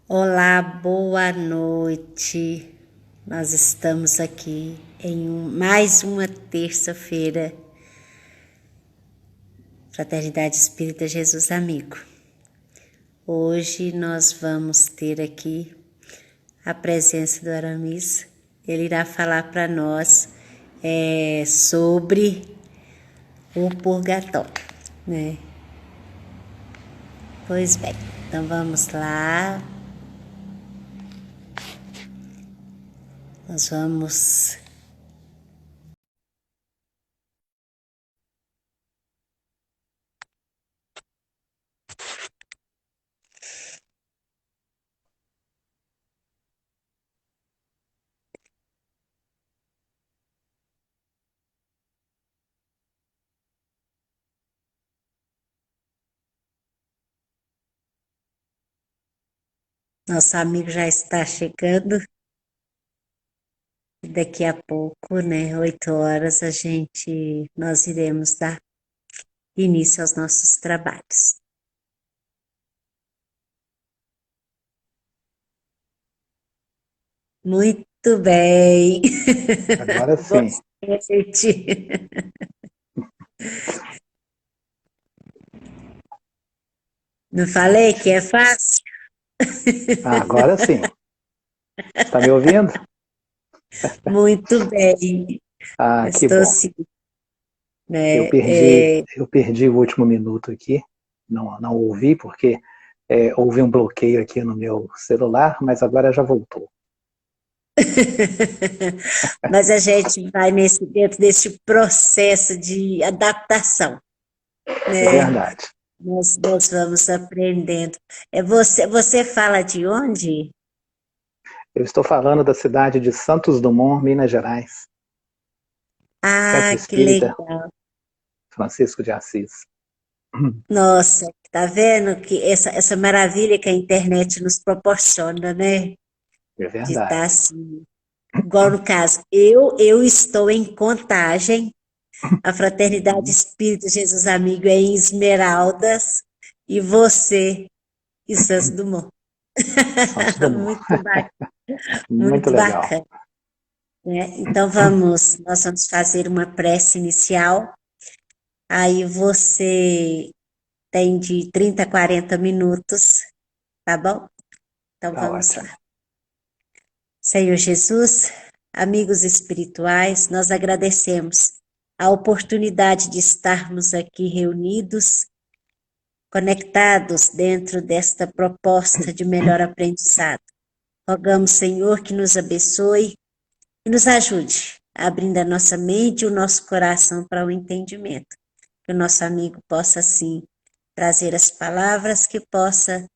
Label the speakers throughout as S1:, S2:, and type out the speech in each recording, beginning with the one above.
S1: Olá, boa noite. Nós estamos aqui em mais uma terça-feira, Fraternidade Espírita Jesus Amigo. Hoje nós vamos ter aqui a presença do Aramis. Ele irá falar para nós sobre o purgatório, né? Pois bem, então vamos lá. Nós vamos Nosso amigo já está chegando. Daqui a pouco, né, 8 horas, nós iremos dar início aos nossos trabalhos. Muito bem.
S2: Agora
S1: Boa
S2: sim.
S1: noite. Não falei que é fácil?
S2: Agora sim. Está me ouvindo?
S1: Muito bem.
S2: Que
S1: Estou
S2: bom.
S1: sim,
S2: Eu
S1: né?
S2: perdi, eu perdi o último minuto aqui. Não ouvi porque houve um bloqueio aqui no meu celular, mas agora já voltou.
S1: Mas a gente vai dentro desse processo de adaptação,
S2: É
S1: né?
S2: verdade.
S1: Nós vamos aprendendo. Você fala de onde?
S2: Eu estou falando da cidade de Santos Dumont, Minas Gerais. Centro
S1: Ah, que
S2: Espírita
S1: legal.
S2: Francisco de Assis.
S1: Nossa, tá vendo que essa maravilha que a internet nos proporciona, né?
S2: É
S1: De estar
S2: verdade.
S1: assim. Igual no caso, eu estou em Contagem, a Fraternidade
S2: Uhum.
S1: Espírita Jesus Amigo é em Esmeraldas, e você em Santos Dumont.
S2: Santos Dumont.
S1: Muito bacana,
S2: Muito
S1: muito
S2: legal.
S1: bacana, né? Então nós vamos fazer uma prece inicial, aí você tem de 30 a 40 minutos, tá bom? Então
S2: Tá
S1: vamos
S2: ótimo.
S1: lá. Senhor Jesus, amigos espirituais, nós agradecemos a oportunidade de estarmos aqui reunidos, conectados dentro desta proposta de melhor aprendizado. Rogamos, Senhor, que nos abençoe e nos ajude, abrindo a nossa mente e o nosso coração para o entendimento. Que o nosso amigo possa, assim, trazer as palavras, que possa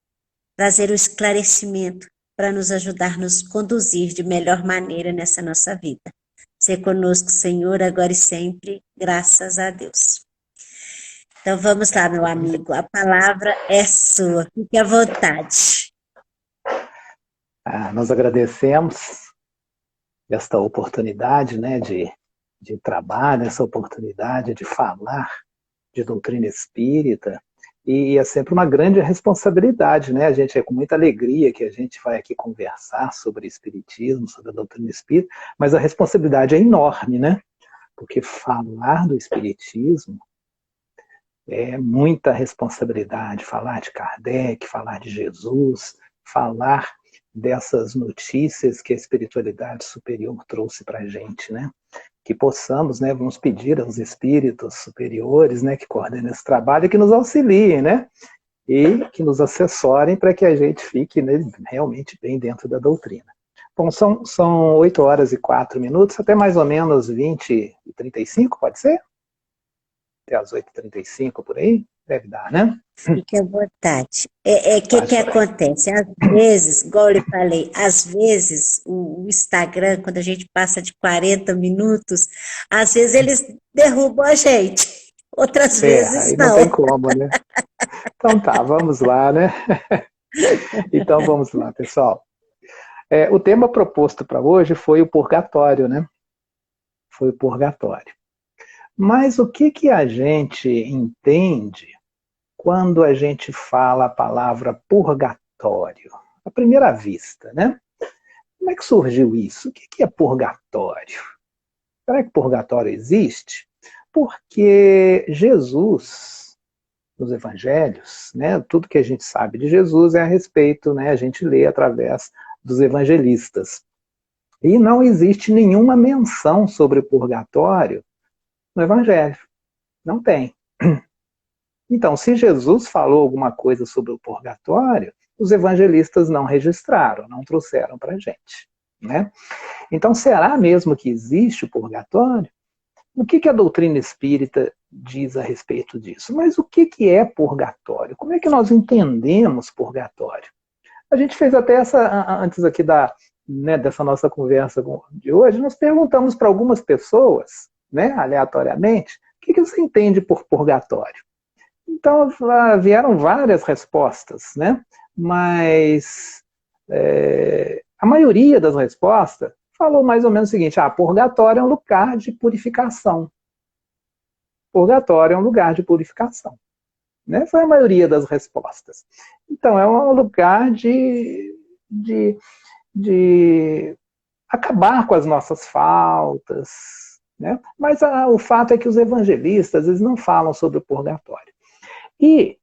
S1: trazer o esclarecimento para nos ajudar a nos conduzir de melhor maneira nessa nossa vida. Ser conosco, Senhor, agora e sempre, graças a Deus. Então vamos lá, meu amigo, a palavra é sua, fique à vontade.
S2: Nós agradecemos esta oportunidade, né, de trabalho, essa oportunidade de falar de doutrina espírita, e é sempre uma grande responsabilidade, né? A gente é com muita alegria que a gente vai aqui conversar sobre espiritismo, sobre a doutrina espírita, mas a responsabilidade é enorme, né? Porque falar do espiritismo é muita responsabilidade, falar de Kardec, falar de Jesus, falar dessas notícias que a espiritualidade superior trouxe para a gente, né? Que possamos, né, vamos pedir aos espíritos superiores, né, que coordenem esse trabalho e que nos auxiliem, né, e que nos assessorem para que a gente fique, né, realmente bem dentro da doutrina. Bom, são 8 horas e 4 minutos, até mais ou menos 20 e 35, pode ser? Até as 8h35 por aí? Deve dar, né?
S1: Fique à vontade. Que
S2: Tá joia.
S1: acontece? Às vezes, igual eu lhe falei, às vezes o Instagram, quando a gente passa de 40 minutos, às vezes eles derrubam a gente, outras vezes
S2: Aí não
S1: não.
S2: tem como, né? Então tá, vamos lá, né? Então vamos lá, pessoal. O tema proposto para hoje foi o purgatório, né? Foi o purgatório. Mas o que, que a gente entende quando a gente fala a palavra purgatório? à primeira vista, né? Como é que surgiu isso? O que é purgatório? Será que purgatório existe? Porque Jesus, nos evangelhos, né, tudo que a gente sabe de Jesus é a respeito, né, a gente lê através dos evangelistas. E não existe nenhuma menção sobre o purgatório no evangelho. Não tem. Então, se Jesus falou alguma coisa sobre o purgatório, os evangelistas não registraram, não trouxeram para a gente, né? Então, será mesmo que existe o purgatório? O que a doutrina espírita diz a respeito disso? Mas o que é purgatório? Como é que nós entendemos purgatório? A gente fez até antes aqui dessa nossa conversa de hoje, nós perguntamos para algumas pessoas, né, aleatoriamente, o que você entende por purgatório? Então, vieram várias respostas, né? Mas a maioria das respostas falou mais ou menos o seguinte: purgatório é um lugar de purificação. Purgatório é um lugar de purificação. Né? Foi a maioria das respostas. Então, é um lugar de acabar com as nossas faltas. Né? Mas o fato é que os evangelistas eles não falam sobre o purgatório. E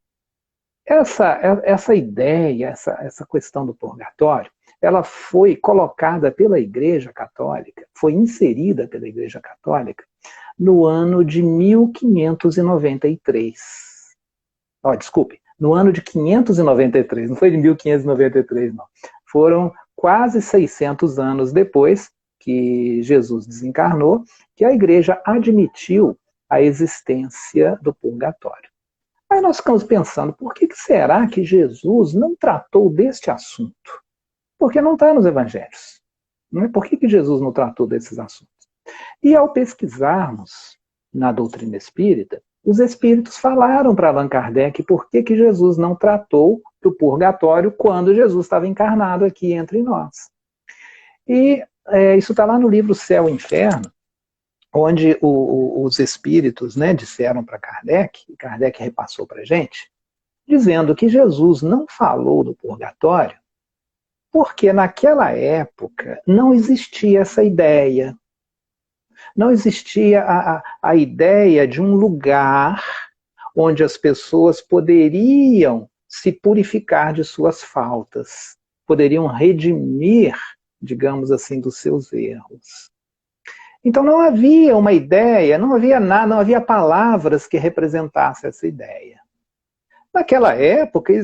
S2: essa ideia, essa questão do purgatório, ela foi colocada pela Igreja Católica, foi inserida pela Igreja Católica no ano de 1593. Desculpe, no ano de 593, não foi de 1593, não. Foram quase 600 anos depois que Jesus desencarnou, que a Igreja admitiu a existência do purgatório. Aí nós ficamos pensando, por que será que Jesus não tratou deste assunto? Porque não está nos evangelhos. Não é? Por que Jesus não tratou desses assuntos? E ao pesquisarmos na doutrina espírita, os espíritos falaram para Allan Kardec por que Jesus não tratou do purgatório quando Jesus estava encarnado aqui entre nós. E isso está lá no livro Céu e Inferno, onde os espíritos, né, disseram para Kardec, e Kardec repassou para a gente, dizendo que Jesus não falou do purgatório porque naquela época não existia essa ideia. Não existia a ideia de um lugar onde as pessoas poderiam se purificar de suas faltas, poderiam redimir, digamos assim, dos seus erros. Então não havia uma ideia, não havia nada, não havia palavras que representassem essa ideia. Naquela época,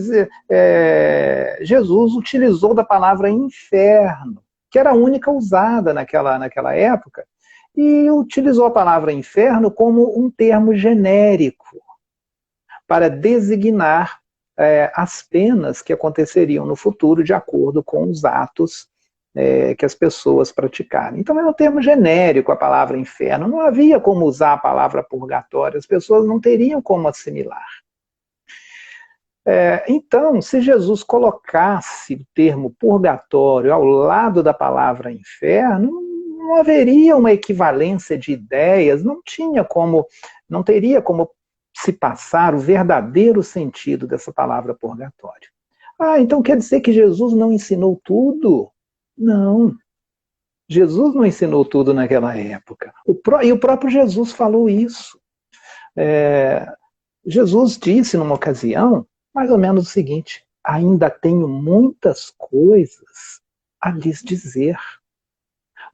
S2: Jesus utilizou da palavra inferno, que era a única usada naquela época, e utilizou a palavra inferno como um termo genérico para designar as penas que aconteceriam no futuro de acordo com os atos que as pessoas praticarem. Então é um termo genérico a palavra inferno, não havia como usar a palavra purgatório, as pessoas não teriam como assimilar. Então, se Jesus colocasse o termo purgatório ao lado da palavra inferno, não haveria uma equivalência de ideias, não teria como se passar o verdadeiro sentido dessa palavra purgatório. Então quer dizer que Jesus não ensinou tudo? Não. Jesus não ensinou tudo naquela época. E o próprio Jesus falou isso. Jesus disse numa ocasião, mais ou menos o seguinte: ainda tenho muitas coisas a lhes dizer,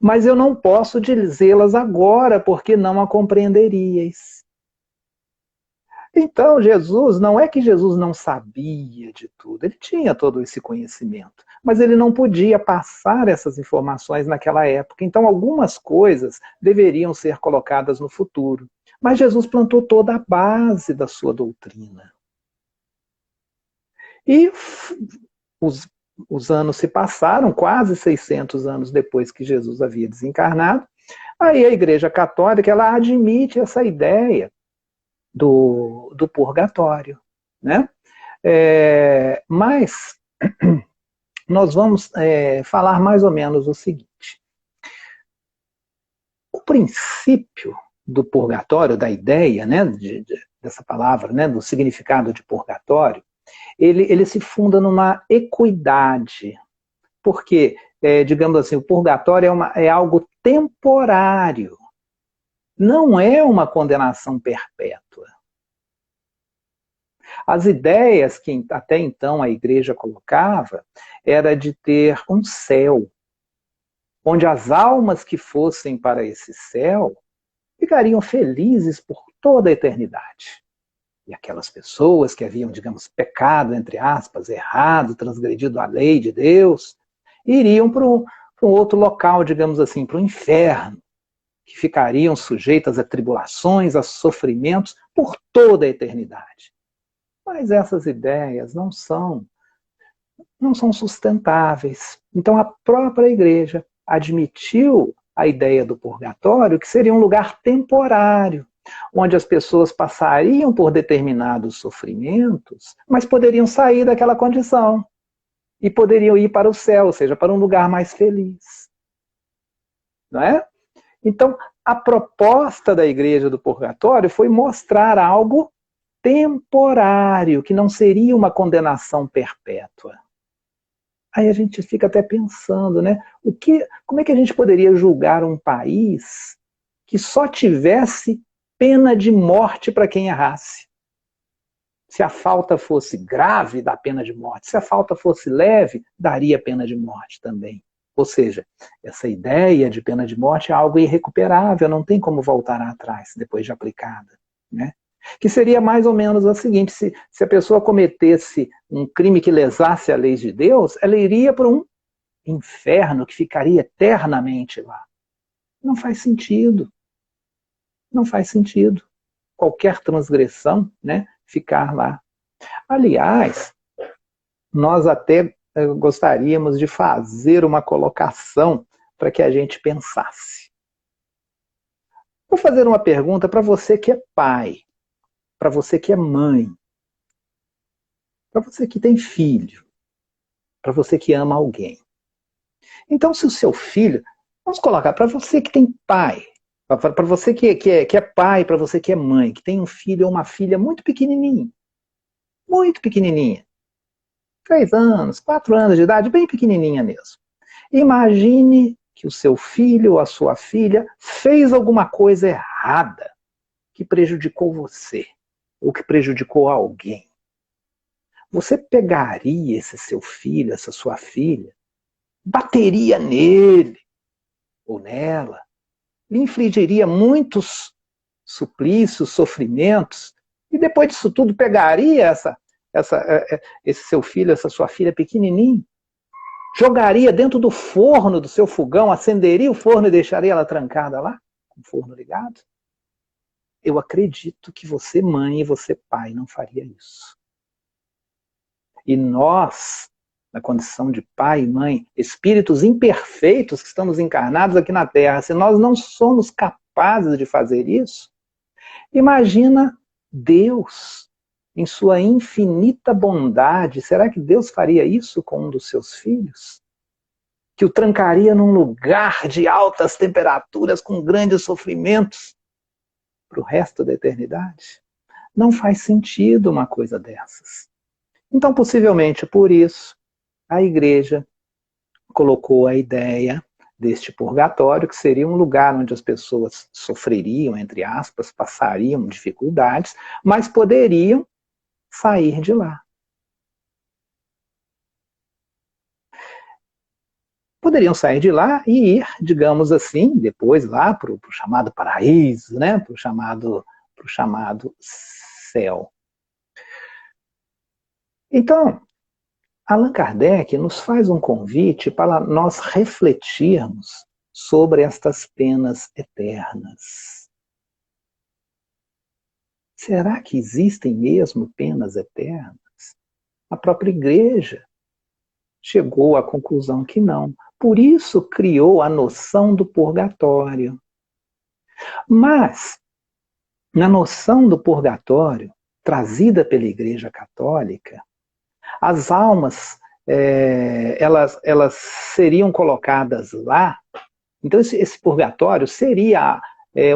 S2: mas eu não posso dizê-las agora, porque não a compreenderíeis. Então, não é que Jesus não sabia de tudo, ele tinha todo esse conhecimento, mas ele não podia passar essas informações naquela época. Então, algumas coisas deveriam ser colocadas no futuro. Mas Jesus plantou toda a base da sua doutrina. E os anos se passaram, quase 600 anos depois que Jesus havia desencarnado. Aí a Igreja Católica ela admite essa ideia do purgatório. Né? Mas nós vamos falar mais ou menos o seguinte. O princípio do purgatório, da ideia, né, dessa palavra, né, do significado de purgatório, ele se funda numa equidade. Porque, digamos assim, o purgatório é algo temporário. Não é uma condenação perpétua. As ideias que até então a igreja colocava era de ter um céu, onde as almas que fossem para esse céu ficariam felizes por toda a eternidade. E aquelas pessoas que haviam, digamos, pecado, entre aspas, errado, transgredido a lei de Deus, iriam para um outro local, digamos assim, para o inferno, que ficariam sujeitas a tribulações, a sofrimentos por toda a eternidade. Mas essas ideias não são sustentáveis. Então a própria igreja admitiu a ideia do purgatório, que seria um lugar temporário, onde as pessoas passariam por determinados sofrimentos, mas poderiam sair daquela condição e poderiam ir para o céu, ou seja, para um lugar mais feliz. Não é? Então, a proposta da igreja do purgatório foi mostrar algo temporário, que não seria uma condenação perpétua. Aí a gente fica até pensando, né? Como é que a gente poderia julgar um país que só tivesse pena de morte para quem errasse? Se a falta fosse grave, dá pena de morte. Se a falta fosse leve, daria pena de morte também. Ou seja, essa ideia de pena de morte é algo irrecuperável, não tem como voltar atrás depois de aplicada, né? Que seria mais ou menos o seguinte: se a pessoa cometesse um crime que lesasse a lei de Deus, ela iria para um inferno que ficaria eternamente lá. Não faz sentido. Não faz sentido. Qualquer transgressão, né, ficar lá. Aliás, nós até gostaríamos de fazer uma colocação para que a gente pensasse. Vou fazer uma pergunta para você que é pai, para você que é mãe, para você que tem filho, para você que ama alguém. Então, se o seu filho, vamos colocar, para você que tem pai, para você que é pai, para você que é mãe, que tem um filho ou uma filha muito pequenininha, 3 anos, 4 anos de idade, bem pequenininha mesmo. Imagine que o seu filho ou a sua filha fez alguma coisa errada que prejudicou você ou que prejudicou alguém. Você pegaria esse seu filho, essa sua filha, bateria nele ou nela, lhe infligiria muitos suplícios, sofrimentos, e depois disso tudo pegaria esse seu filho, essa sua filha pequenininho, jogaria dentro do forno do seu fogão, acenderia o forno e deixaria ela trancada lá, com o forno ligado? Eu acredito que você, mãe, e você, pai, não faria isso. E nós, na condição de pai e mãe, espíritos imperfeitos que estamos encarnados aqui na Terra, se nós não somos capazes de fazer isso, imagina Deus, em sua infinita bondade. Será que Deus faria isso com um dos seus filhos? Que o trancaria num lugar de altas temperaturas, com grandes sofrimentos, para o resto da eternidade? Não faz sentido uma coisa dessas. Então, possivelmente por isso, a igreja colocou a ideia deste purgatório, que seria um lugar onde as pessoas sofreriam, entre aspas, passariam dificuldades, mas poderiam sair de lá. Poderiam sair de lá e ir, digamos assim, depois lá para o chamado paraíso, né? para o chamado céu. Então, Allan Kardec nos faz um convite para nós refletirmos sobre estas penas eternas. Será que existem mesmo penas eternas? A própria igreja chegou à conclusão que não. Por isso criou a noção do purgatório. Mas, na noção do purgatório, trazida pela Igreja Católica, as almas, elas seriam colocadas lá. Então, esse purgatório seria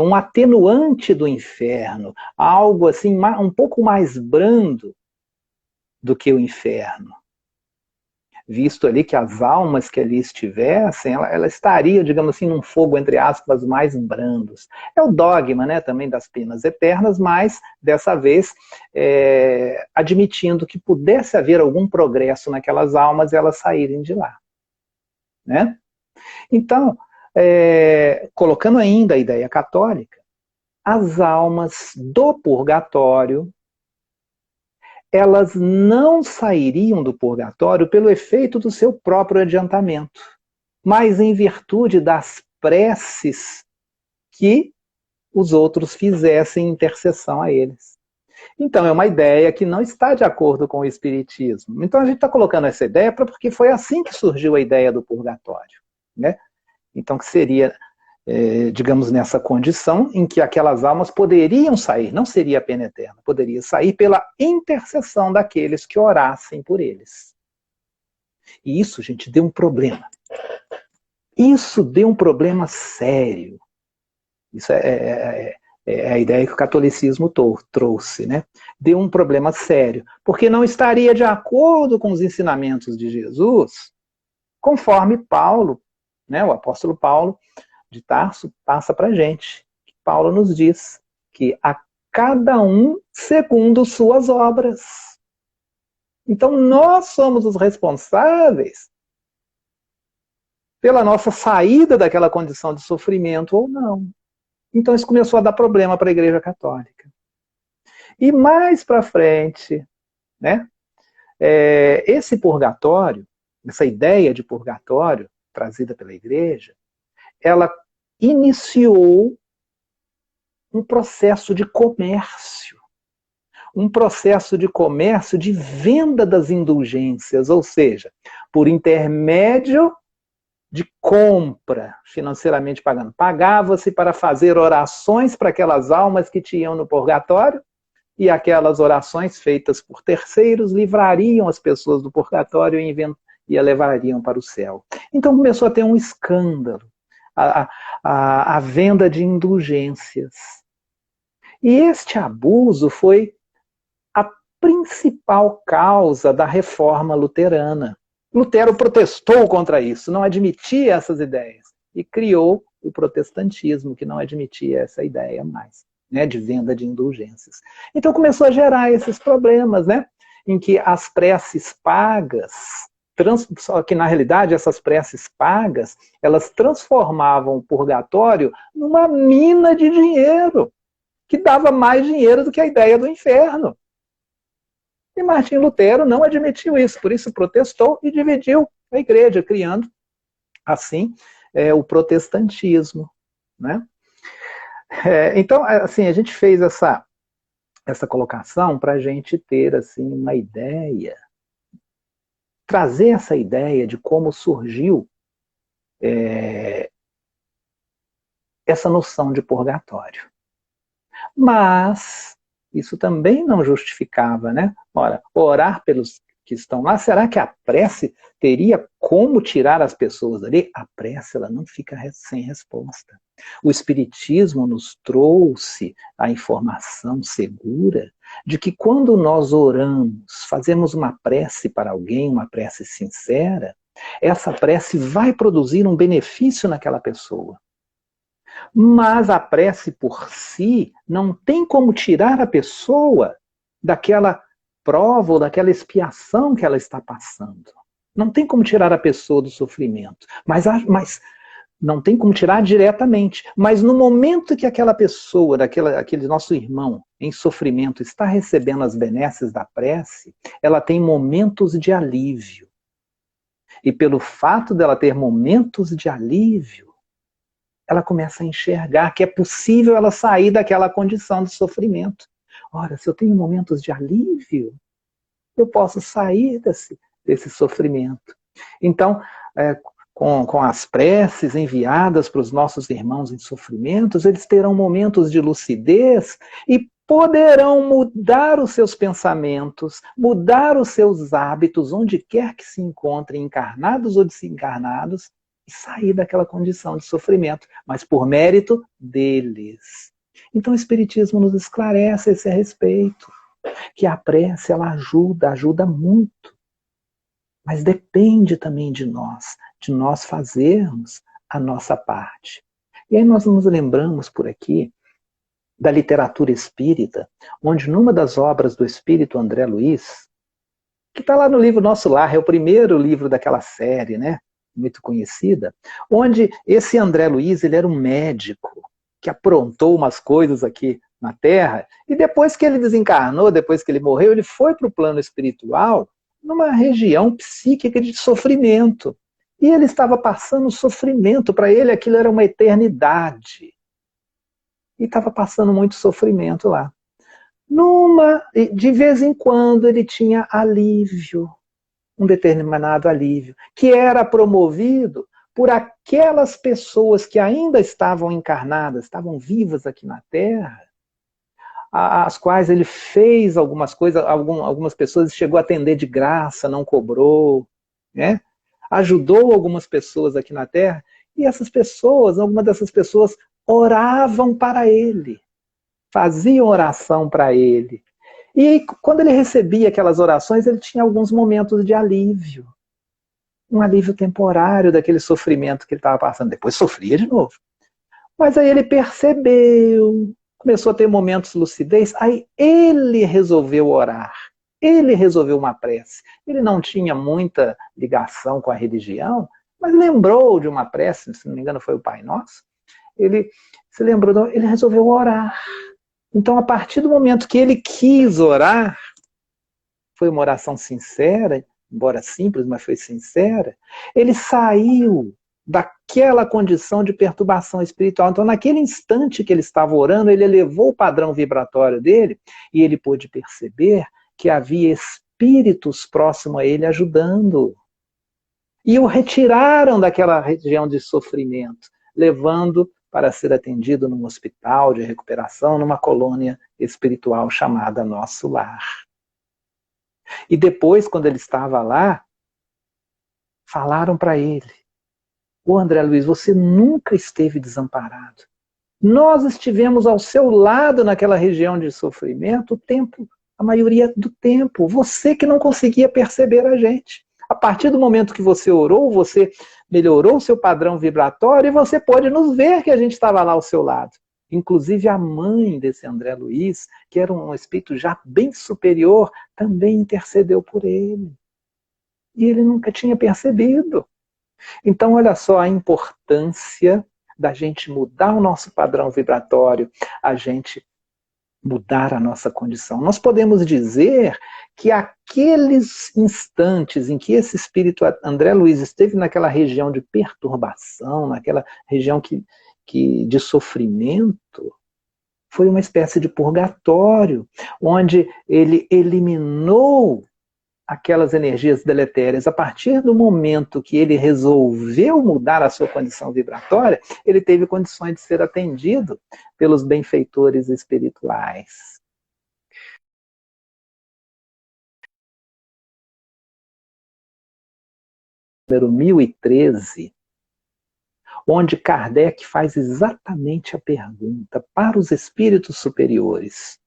S2: um atenuante do inferno, algo assim, um pouco mais brando do que o inferno. Visto ali que as almas que ali estivessem, ela estaria, digamos assim, num fogo, entre aspas, mais brandos. É o dogma, né, também das penas eternas, mas, dessa vez, admitindo que pudesse haver algum progresso naquelas almas e elas saírem de lá. Né? Então, colocando ainda a ideia católica, as almas do purgatório, elas não sairiam do purgatório pelo efeito do seu próprio adiantamento, mas em virtude das preces que os outros fizessem intercessão a eles. Então, é uma ideia que não está de acordo com o Espiritismo. Então, a gente está colocando essa ideia porque foi assim que surgiu a ideia do purgatório. Né? Então, que seria, digamos, nessa condição em que aquelas almas poderiam sair, não seria a pena eterna, poderia sair pela intercessão daqueles que orassem por eles. E isso, gente, deu um problema. Isso deu um problema sério. Isso é a ideia que o catolicismo trouxe, né? Deu um problema sério, porque não estaria de acordo com os ensinamentos de Jesus, conforme Paulo, né, o apóstolo Paulo de Tarso, passa para a gente. Paulo nos diz que a cada um segundo suas obras. Então nós somos os responsáveis pela nossa saída daquela condição de sofrimento ou não. Então isso começou a dar problema para a Igreja Católica. E mais para frente, né, esse purgatório, essa ideia de purgatório trazida pela Igreja, ela iniciou um processo de comércio. Um processo de comércio de venda das indulgências, ou seja, por intermédio de compra, financeiramente pagando. Pagava-se para fazer orações para aquelas almas que tinham no purgatório, e aquelas orações feitas por terceiros livrariam as pessoas do purgatório e a levariam para o céu. Então começou a ter um escândalo, a venda de indulgências. E este abuso foi a principal causa da reforma luterana. Lutero protestou contra isso, não admitia essas ideias, e criou o protestantismo, que não admitia essa ideia mais, né, de venda de indulgências. Então começou a gerar esses problemas, né, em que as preces pagas, só que na realidade essas preces pagas, elas transformavam o purgatório numa mina de dinheiro, que dava mais dinheiro do que a ideia do inferno. E Martim Lutero não admitiu isso, por isso protestou e dividiu a igreja, criando, assim, o protestantismo. Né? Então, assim, a gente fez essa colocação para a gente ter assim, uma ideia, trazer essa ideia de como surgiu essa noção de purgatório. Mas isso também não justificava, né? Ora, orar pelos que estão lá, será que a prece teria como tirar as pessoas dali? A prece, ela não fica sem resposta. O Espiritismo nos trouxe a informação segura de que quando nós oramos, fazemos uma prece para alguém, uma prece sincera, essa prece vai produzir um benefício naquela pessoa. Mas a prece por si não tem como tirar a pessoa daquela prova ou daquela expiação que ela está passando. Não tem como tirar a pessoa do sofrimento. Mas não tem como tirar diretamente. Mas no momento que aquela pessoa, aquele nosso irmão em sofrimento, está recebendo as benesses da prece, ela tem momentos de alívio. E pelo fato dela ter momentos de alívio, ela começa a enxergar que é possível ela sair daquela condição de sofrimento. Ora, se eu tenho momentos de alívio, eu posso sair desse sofrimento. Então, com as preces enviadas para os nossos irmãos em sofrimentos, eles terão momentos de lucidez e poderão mudar os seus pensamentos, mudar os seus hábitos, onde quer que se encontrem, encarnados ou desencarnados, e sair daquela condição de sofrimento, mas por mérito deles. Então o Espiritismo nos esclarece esse respeito. que a prece ela ajuda muito, mas depende também de nós fazermos a nossa parte. E aí nós nos lembramos por aqui da literatura espírita, onde numa das obras do espírito André Luiz, que está lá no livro Nosso Lar, é o primeiro livro daquela série, né, muito conhecida, onde esse André Luiz ele era um médico que aprontou umas coisas aqui na Terra, e depois que ele desencarnou, depois que ele morreu, ele foi para o plano espiritual, numa região psíquica de sofrimento. E ele estava passando sofrimento, para ele aquilo era uma eternidade. E estava passando muito sofrimento lá. De vez em quando ele tinha alívio, um determinado alívio, que era promovido por aquelas pessoas que ainda estavam encarnadas, estavam vivas aqui na Terra, as quais ele fez algumas coisas, algumas pessoas chegou a atender de graça, não cobrou, né? Ajudou algumas pessoas aqui na Terra, e essas pessoas, algumas dessas pessoas oravam para ele, faziam oração para ele. E quando ele recebia aquelas orações, ele tinha alguns momentos de alívio. Um alívio temporário daquele sofrimento que ele estava passando. Depois sofria de novo. Mas aí ele percebeu, começou a ter momentos de lucidez, aí ele resolveu orar. Ele resolveu uma prece. Ele não tinha muita ligação com a religião, mas lembrou de uma prece, se não me engano foi o Pai Nosso. Ele se lembrou, ele resolveu orar. Então, a partir do momento que ele quis orar, foi uma oração sincera, embora simples, mas foi sincera, ele saiu daquela condição de perturbação espiritual. Então, naquele instante que ele estava orando, ele elevou o padrão vibratório dele e ele pôde perceber que havia espíritos próximos a ele ajudando. E o retiraram daquela região de sofrimento, levando para ser atendido num hospital de recuperação, numa colônia espiritual chamada Nosso Lar. E depois, quando ele estava lá, falaram para ele: ô André Luiz, você nunca esteve desamparado. Nós estivemos ao seu lado naquela região de sofrimento a maioria do tempo. Você que não conseguia perceber a gente. A partir do momento que você orou, você melhorou o seu padrão vibratório e você pôde nos ver que a gente estava lá ao seu lado. Inclusive a mãe desse André Luiz, que era um espírito já bem superior, também intercedeu por ele. E ele nunca tinha percebido. Então olha só a importância da gente mudar o nosso padrão vibratório, a gente mudar a nossa condição. Nós podemos dizer que aqueles instantes em que esse espírito André Luiz esteve naquela região de perturbação, naquela região de sofrimento, foi uma espécie de purgatório, onde ele eliminou aquelas energias deletérias. A partir do momento que ele resolveu mudar a sua condição vibratória, ele teve condições de ser atendido pelos benfeitores espirituais. Número 1013, onde Kardec faz exatamente a pergunta para os espíritos superiores: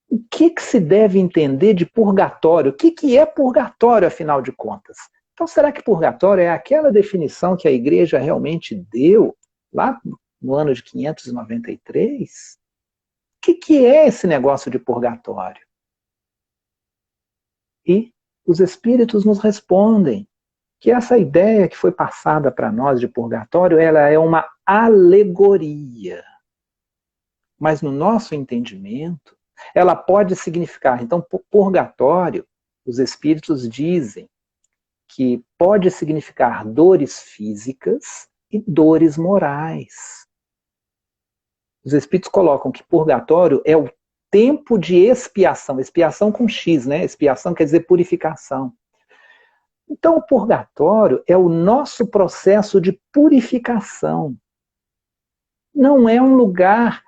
S2: o que se deve entender de purgatório? O que é purgatório, afinal de contas? Então, será que purgatório é aquela definição que a Igreja realmente deu lá no ano de 593? O que é esse negócio de purgatório? E os espíritos nos respondem que essa ideia que foi passada para nós de purgatório, ela é uma alegoria. Mas no nosso entendimento, ela pode significar, então, purgatório, os espíritos dizem que pode significar dores físicas e dores morais. Os espíritos colocam que purgatório é o tempo de expiação, expiação com X, né? Expiação quer dizer purificação. Então, o purgatório é o nosso processo de purificação. Não é um lugar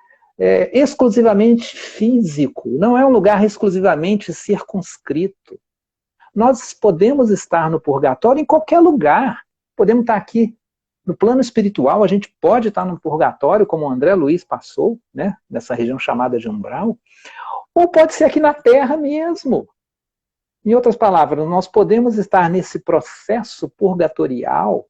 S2: exclusivamente físico, não é um lugar exclusivamente circunscrito. Nós podemos estar no purgatório em qualquer lugar. Podemos estar aqui no plano espiritual, a gente pode estar no purgatório, como o André Luiz passou, né, nessa região chamada de umbral, ou pode ser aqui na Terra mesmo. Em outras palavras, nós podemos estar nesse processo purgatorial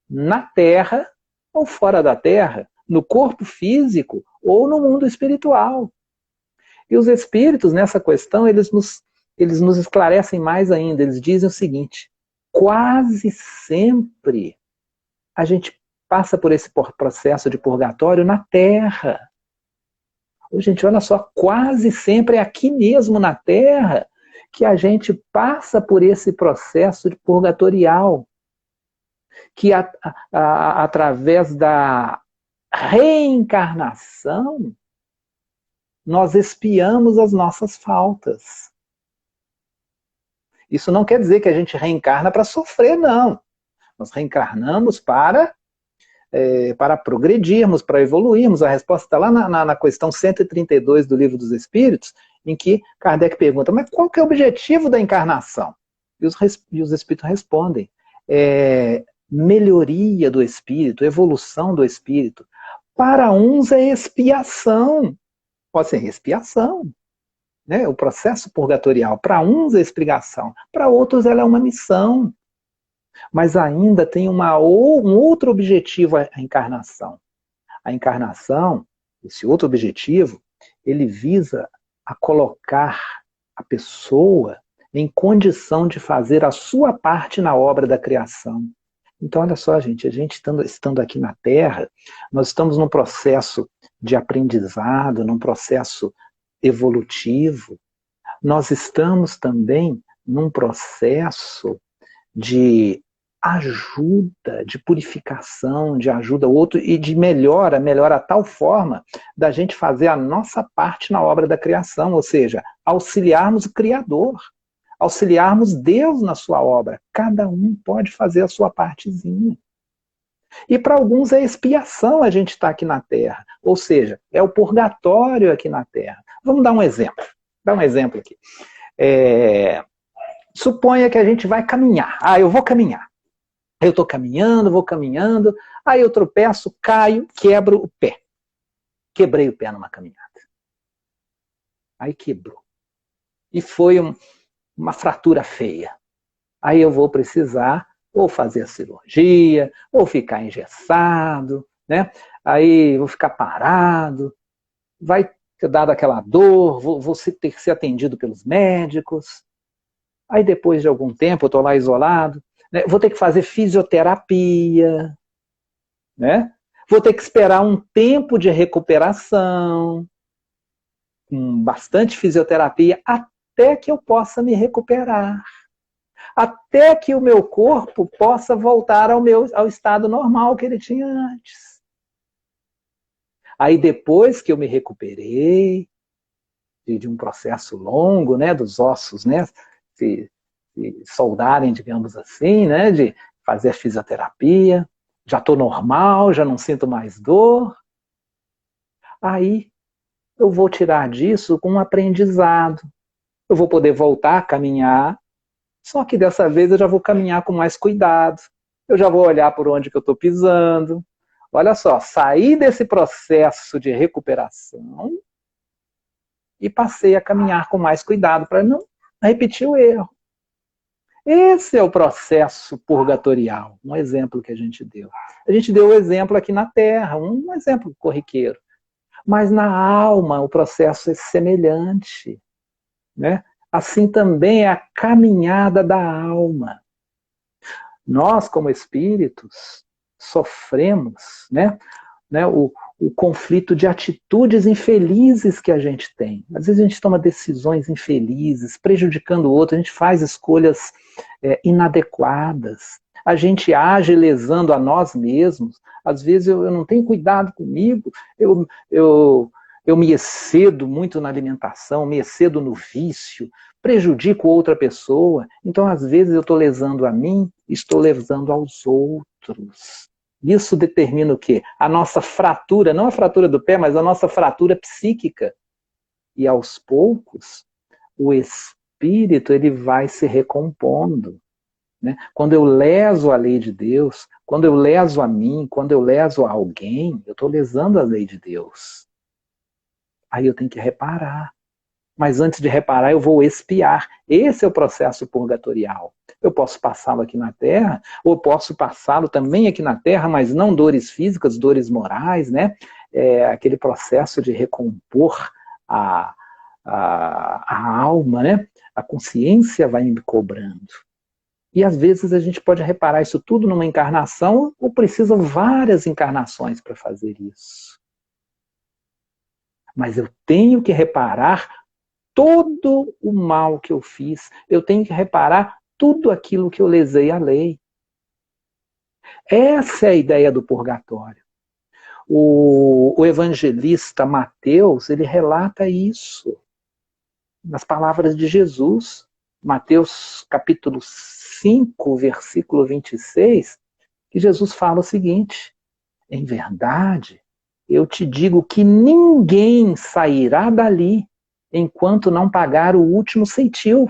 S2: na Terra ou fora da Terra, no corpo físico ou no mundo espiritual. E os espíritos, nessa questão, eles nos esclarecem mais ainda. Eles dizem o seguinte: quase sempre a gente passa por esse processo de purgatório na Terra. Gente, olha só, quase sempre é aqui mesmo na Terra que a gente passa por esse processo de purgatorial, que através da reencarnação nós expiamos as nossas faltas. Isso não quer dizer que a gente reencarna para sofrer, não. Nós reencarnamos para progredirmos, para evoluirmos. A resposta está lá na questão 132 do Livro dos Espíritos, em que Kardec pergunta: mas qual que é o objetivo da encarnação? E os Espíritos respondem: melhoria do Espírito, evolução do Espírito. Para uns é expiação, pode ser expiação, né? O processo purgatorial. Para uns é expiação, para outros ela é uma missão. Mas ainda tem um outro objetivo a encarnação. A encarnação, esse outro objetivo, ele visa a colocar a pessoa em condição de fazer a sua parte na obra da criação. Então, olha só, gente, a gente estando aqui na Terra, nós estamos num processo de aprendizado, num processo evolutivo. Nós estamos também num processo de ajuda, de purificação, de ajuda ao outro e de melhora a tal forma da gente fazer a nossa parte na obra da criação, ou seja, auxiliarmos o Criador, auxiliarmos Deus na sua obra. Cada um pode fazer a sua partezinha. E para alguns é expiação a gente estar aqui na Terra, ou seja, é o purgatório aqui na Terra. Vamos dar um exemplo. Dar um exemplo aqui. Suponha que a gente vai caminhar. Eu vou caminhar. Eu estou caminhando, vou caminhando, aí eu tropeço, caio, quebro o pé. Quebrei o pé numa caminhada. Aí quebrou. E foi uma fratura feia. Aí eu vou precisar ou fazer a cirurgia, ou ficar engessado, né? Aí vou ficar parado, vai ter dado aquela dor, vou ter que ser atendido pelos médicos. Aí depois de algum tempo, eu estou lá isolado, né? Vou ter que fazer fisioterapia, né? Vou ter que esperar um tempo de recuperação, com bastante fisioterapia, até que eu possa me recuperar. Até que o meu corpo possa voltar ao estado normal que ele tinha antes. Aí depois que eu me recuperei, de um processo longo, né, dos ossos, né, se soldarem, digamos assim, né, de fazer fisioterapia, já estou normal, já não sinto mais dor. Aí eu vou tirar disso com um aprendizado. Eu vou poder voltar a caminhar, só que dessa vez eu já vou caminhar com mais cuidado. Eu já vou olhar por onde que eu estou pisando. Olha só, saí desse processo de recuperação e passei a caminhar com mais cuidado para não repetir o erro. Esse é o processo purgatorial, um exemplo que a gente deu. A gente deu o exemplo aqui na Terra, um exemplo corriqueiro. Mas na alma o processo é semelhante, né? Assim também é a caminhada da alma. Nós, como espíritos, sofremos, né, o conflito de atitudes infelizes que a gente tem. Às vezes a gente toma decisões infelizes, prejudicando o outro, a gente faz escolhas inadequadas, a gente age lesando a nós mesmos. Às vezes eu não tenho cuidado comigo, eu me excedo muito na alimentação, me excedo no vício, prejudico outra pessoa. Então, às vezes, eu estou lesando a mim, estou lesando aos outros. Isso determina o quê? A nossa fratura, não a fratura do pé, mas a nossa fratura psíquica. E aos poucos, o espírito ele vai se recompondo. Né? Quando eu leso a lei de Deus, quando eu leso a mim, quando eu leso a alguém, eu estou lesando a lei de Deus. Aí eu tenho que reparar. Mas antes de reparar, eu vou expiar. Esse é o processo purgatorial. Eu posso passá-lo aqui na Terra, ou posso passá-lo também aqui na Terra, mas não dores físicas, dores morais, né? Aquele processo de recompor a alma, né? A consciência vai me cobrando. E às vezes a gente pode reparar isso tudo numa encarnação, ou precisam várias encarnações para fazer isso. Mas eu tenho que reparar todo o mal que eu fiz, eu tenho que reparar tudo aquilo que eu lesei a lei. Essa é a ideia do purgatório. O evangelista Mateus, ele relata isso nas palavras de Jesus. Mateus capítulo 5, versículo 26, que Jesus fala o seguinte: em verdade, eu te digo que ninguém sairá dali enquanto não pagar o último ceitil.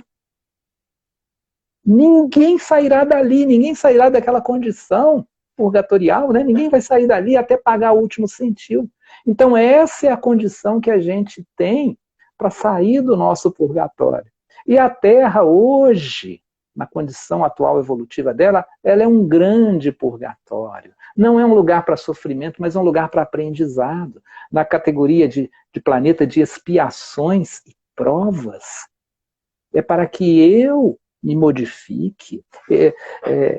S2: Ninguém sairá dali, ninguém sairá daquela condição purgatorial, né? Ninguém vai sair dali até pagar o último ceitil. Então essa é a condição que a gente tem para sair do nosso purgatório. E a Terra hoje, na condição atual evolutiva dela, ela é um grande purgatório. Não é um lugar para sofrimento, mas é um lugar para aprendizado. Na categoria de planeta de expiações e provas. É para que eu me modifique,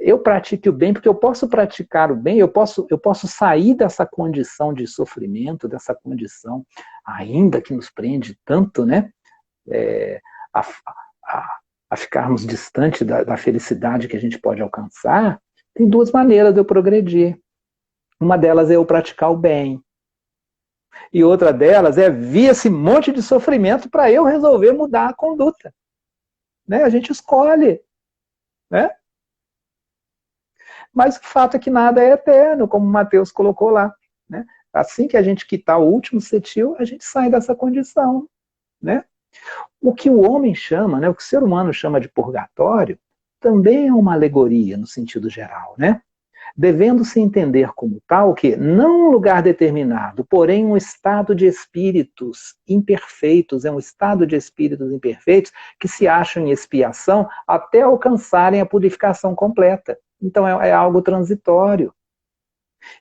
S2: eu pratique o bem, porque eu posso praticar o bem, eu posso sair dessa condição de sofrimento, dessa condição ainda que nos prende tanto, né? A, a ficarmos distante da felicidade que a gente pode alcançar. Tem duas maneiras de eu progredir. Uma delas é eu praticar o bem. E outra delas é vir esse monte de sofrimento para eu resolver mudar a conduta. Né? A gente escolhe. Né? Mas o fato é que nada é eterno, como o Mateus colocou lá. Né? Assim que a gente quitar o último cetil, a gente sai dessa condição. Né? O que o homem chama, né, o que o ser humano chama de purgatório, também é uma alegoria no sentido geral. Né? Devendo-se entender como tal que não um lugar determinado, porém um estado de espíritos imperfeitos, é um estado de espíritos imperfeitos que se acham em expiação até alcançarem a purificação completa. Então é algo transitório.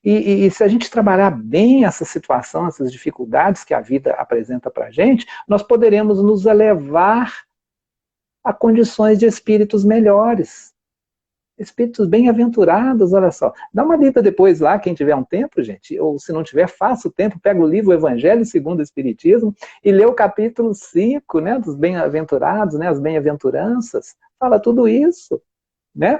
S2: E se a gente trabalhar bem essa situação, essas dificuldades que a vida apresenta para a gente, nós poderemos nos elevar a condições de espíritos melhores. Espíritos bem-aventurados, olha só. Dá uma lida depois lá, quem tiver um tempo, gente, ou se não tiver, faça o tempo, pega o livro Evangelho segundo o Espiritismo e lê o capítulo 5, né, dos bem-aventurados, né, as bem-aventuranças. Fala tudo isso, né?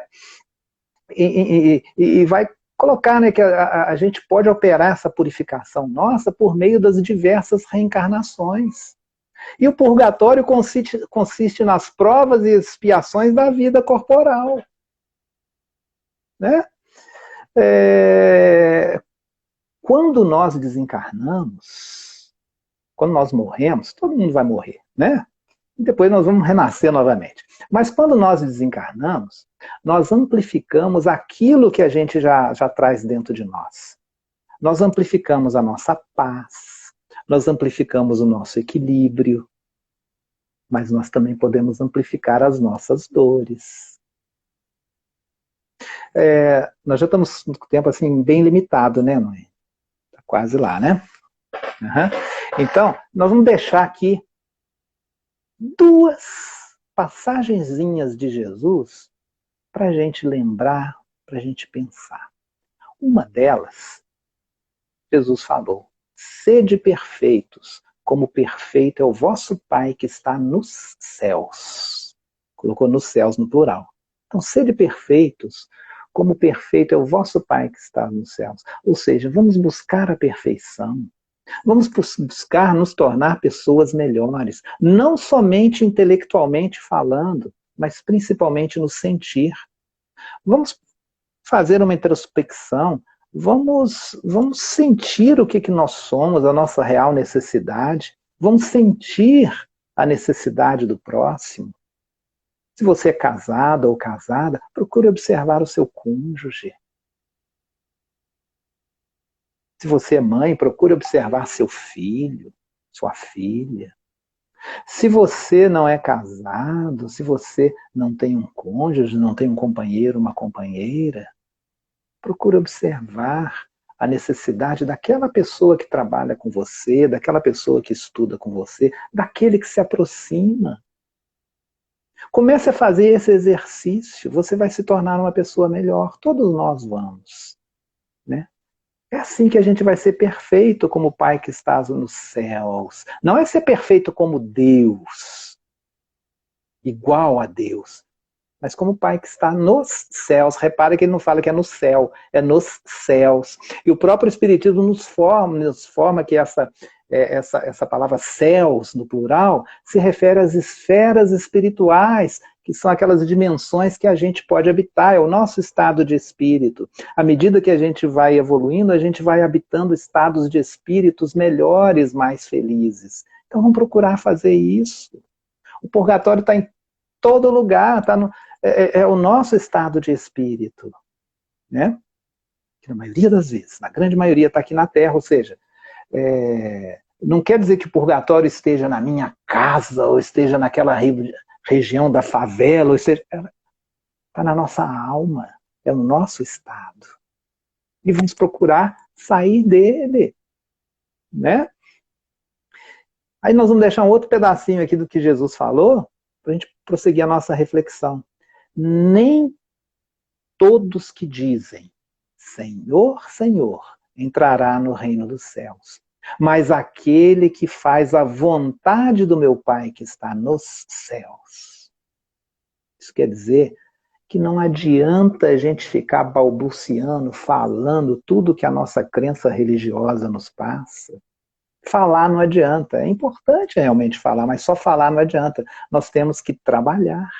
S2: E vai colocar, né, que a gente pode operar essa purificação nossa por meio das diversas reencarnações. E o purgatório consiste nas provas e expiações da vida corporal. Né? Quando nós desencarnamos, quando nós morremos, todo mundo vai morrer, né? E depois nós vamos renascer novamente. Mas quando nós desencarnamos, nós amplificamos aquilo que a gente já traz dentro de nós. Nós amplificamos a nossa paz, nós amplificamos o nosso equilíbrio, mas nós também podemos amplificar as nossas dores. Nós já estamos com tempo assim, bem limitado, né, mãe? Está quase lá, né? Uhum. Então, nós vamos deixar aqui duas passagenzinhas de Jesus para a gente lembrar, para a gente pensar. Uma delas, Jesus falou: sede perfeitos, como perfeito é o vosso Pai que está nos céus. Colocou nos céus no plural. Então, sede perfeitos, como perfeito é o vosso Pai que está nos céus. Ou seja, vamos buscar a perfeição. Vamos buscar nos tornar pessoas melhores. Não somente intelectualmente falando, mas principalmente no sentir. Vamos fazer uma introspecção. Vamos sentir o que nós somos, a nossa real necessidade. Vamos sentir a necessidade do próximo. Se você é casado ou casada, procure observar o seu cônjuge. Se você é mãe, procure observar seu filho, sua filha. Se você não é casado, se você não tem um cônjuge, não tem um companheiro, uma companheira, procure observar a necessidade daquela pessoa que trabalha com você, daquela pessoa que estuda com você, daquele que se aproxima. Comece a fazer esse exercício, você vai se tornar uma pessoa melhor. Todos nós vamos, né? É assim que a gente vai ser perfeito como o Pai que estás nos céus. Não é ser perfeito como Deus, igual a Deus, mas como o Pai que está nos céus. Repara que ele não fala que é no céu, é nos céus. E o próprio Espiritismo nos forma que essa palavra céus, no plural, se refere às esferas espirituais, que são aquelas dimensões que a gente pode habitar, é o nosso estado de espírito. À medida que a gente vai evoluindo, a gente vai habitando estados de espíritos melhores, mais felizes. Então vamos procurar fazer isso. O purgatório está em todo lugar, é o nosso estado de espírito, né? Que na maioria das vezes, na grande maioria, está aqui na Terra, ou seja, não quer dizer que o purgatório esteja na minha casa, ou esteja naquela região da favela, ou seja, está na nossa alma, é o nosso estado. E vamos procurar sair dele, né? Aí nós vamos deixar um outro pedacinho aqui do que Jesus falou, para a gente prosseguir a nossa reflexão. Nem todos que dizem Senhor, Senhor, entrará no reino dos céus, mas aquele que faz a vontade do meu Pai que está nos céus. Isso quer dizer que não adianta a gente ficar balbuciando, falando tudo que a nossa crença religiosa nos passa. Falar não adianta. É importante realmente falar, mas só falar não adianta. Nós temos que trabalhar.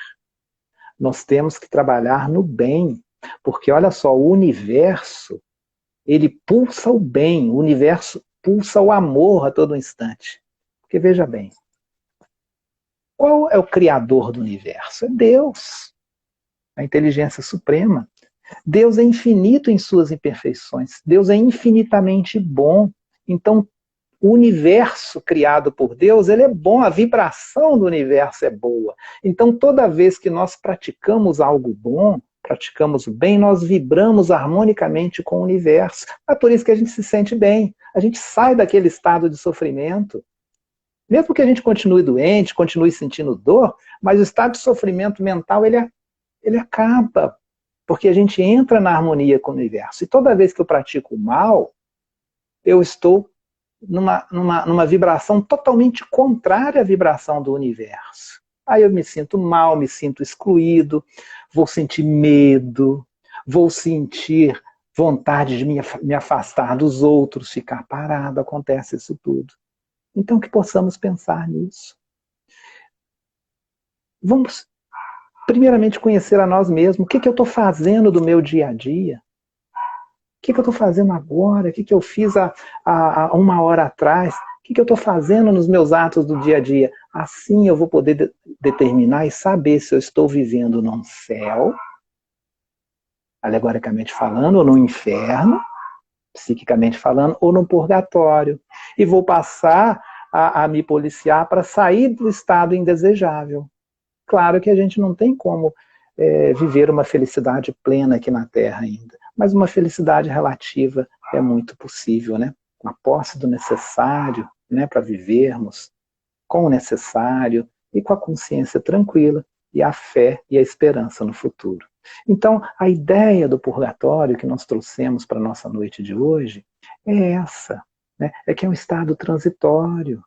S2: Nós temos que trabalhar no bem. Porque, olha só, o universo, ele pulsa o bem, o universo pulsa o amor a todo instante. Porque, veja bem, qual é o criador do universo? É Deus, a inteligência suprema. Deus é infinito em suas imperfeições. Deus é infinitamente bom. Então, o universo criado por Deus, ele é bom, a vibração do universo é boa. Então, toda vez que nós praticamos algo bom, praticamos o bem, nós vibramos harmonicamente com o universo. É por isso que a gente se sente bem. A gente sai daquele estado de sofrimento. Mesmo que a gente continue doente, continue sentindo dor, mas o estado de sofrimento mental, ele acaba. Porque a gente entra na harmonia com o universo. E toda vez que eu pratico o mal, eu estou numa vibração totalmente contrária à vibração do universo. Aí eu me sinto mal, me sinto excluído, vou sentir medo, vou sentir vontade de me afastar dos outros, ficar parado, acontece isso tudo. Então que possamos pensar nisso. Vamos primeiramente conhecer a nós mesmos. O que eu estou fazendo do meu dia a dia? O que eu estou fazendo agora? O que eu fiz há uma hora atrás? O que eu estou fazendo nos meus atos do dia a dia? Assim eu vou poder determinar e saber se eu estou vivendo num céu, alegoricamente falando, ou no inferno, psiquicamente falando, ou no purgatório. E vou passar a me policiar para sair do estado indesejável. Claro que a gente não tem como viver uma felicidade plena aqui na Terra ainda, mas uma felicidade relativa é muito possível, né? Com a posse do necessário, né, para vivermos, com o necessário e com a consciência tranquila e a fé e a esperança no futuro. Então, a ideia do purgatório que nós trouxemos para a nossa noite de hoje é essa, né? É que é um estado transitório,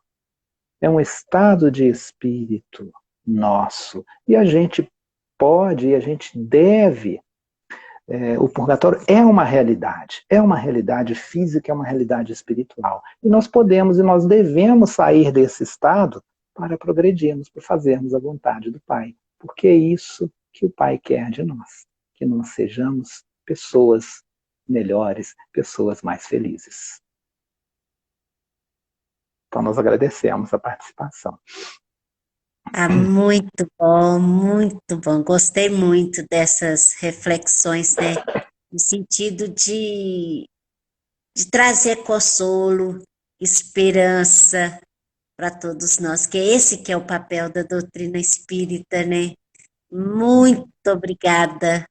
S2: é um estado de espírito nosso, e a gente pode e a gente deve, o purgatório é uma realidade física, é uma realidade espiritual, e nós podemos e nós devemos sair desse estado para progredirmos, para fazermos a vontade do Pai, porque é isso que o Pai quer de nós, que nós sejamos pessoas melhores, pessoas mais felizes. Então nós agradecemos a participação.
S1: Muito bom, muito bom. Gostei muito dessas reflexões, né? No sentido de trazer consolo, esperança, para todos nós, que esse que é o papel da doutrina espírita, né? Muito obrigada,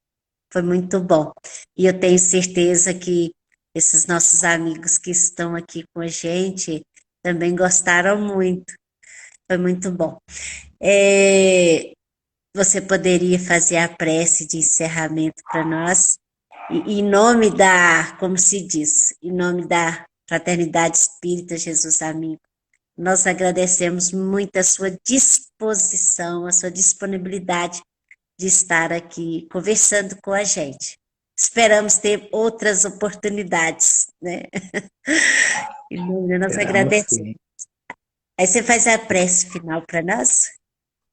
S1: foi muito bom. E eu tenho certeza que esses nossos amigos que estão aqui com a gente também gostaram muito, foi muito bom. Você poderia fazer a prece de encerramento para nós? E, em nome da, como se diz, em nome da Fraternidade Espírita Jesus Amigo, nós agradecemos muito a sua disposição, a sua disponibilidade de estar aqui conversando com a gente. Esperamos ter outras oportunidades, né? Nós
S2: Esperamos
S1: agradecemos.
S2: sim.
S1: Aí você faz a prece final para nós?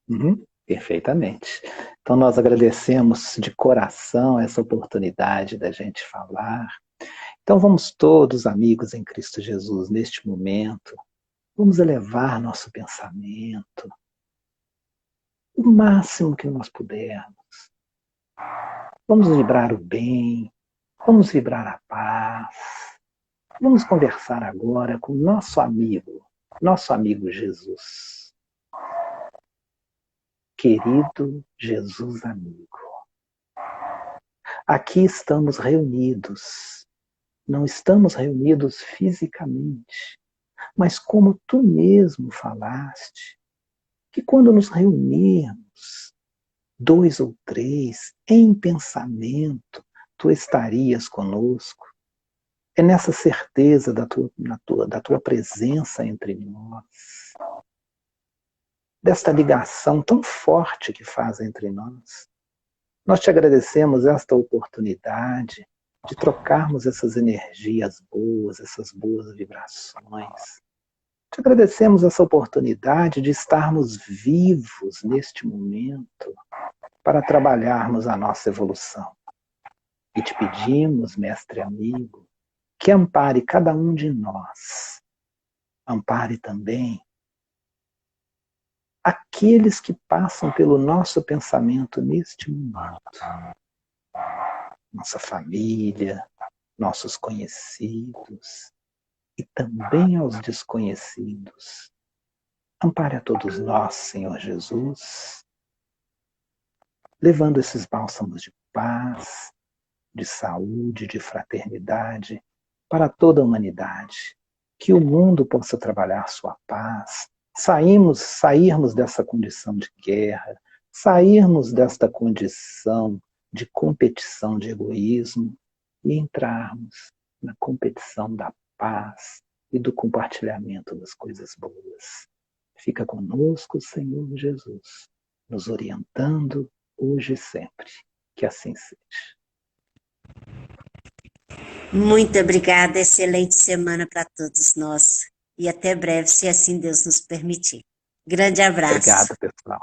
S2: Uhum, perfeitamente. Então, nós agradecemos de coração essa oportunidade da gente falar. Então, vamos todos, amigos em Cristo Jesus, neste momento, vamos elevar nosso pensamento o máximo que nós pudermos. Vamos vibrar o bem, vamos vibrar a paz. Vamos conversar agora com nosso amigo Jesus. Querido Jesus amigo, aqui estamos reunidos. Não estamos reunidos fisicamente, mas como tu mesmo falaste, que quando nos reunirmos, 2 ou 3, em pensamento, tu estarias conosco. É nessa certeza da tua presença entre nós, desta ligação tão forte que faz entre nós. Nós te agradecemos esta oportunidade de trocarmos essas energias boas, essas boas vibrações. Te agradecemos essa oportunidade de estarmos vivos neste momento para trabalharmos a nossa evolução. E te pedimos, mestre amigo, que ampare cada um de nós. Ampare também aqueles que passam pelo nosso pensamento neste momento. Nossa família, nossos conhecidos e também aos desconhecidos. Ampare a todos nós, Senhor Jesus, levando esses bálsamos de paz, de saúde, de fraternidade para toda a humanidade. Que o mundo possa trabalhar sua paz, sairmos dessa condição de guerra, sairmos desta condição de competição de egoísmo e entrarmos na competição da paz e do compartilhamento das coisas boas. Fica conosco, Senhor Jesus, nos orientando hoje e sempre. Que assim seja.
S1: Muito obrigada, excelente semana para todos nós. E até breve, se assim Deus nos permitir. Grande abraço.
S2: Obrigado, pessoal.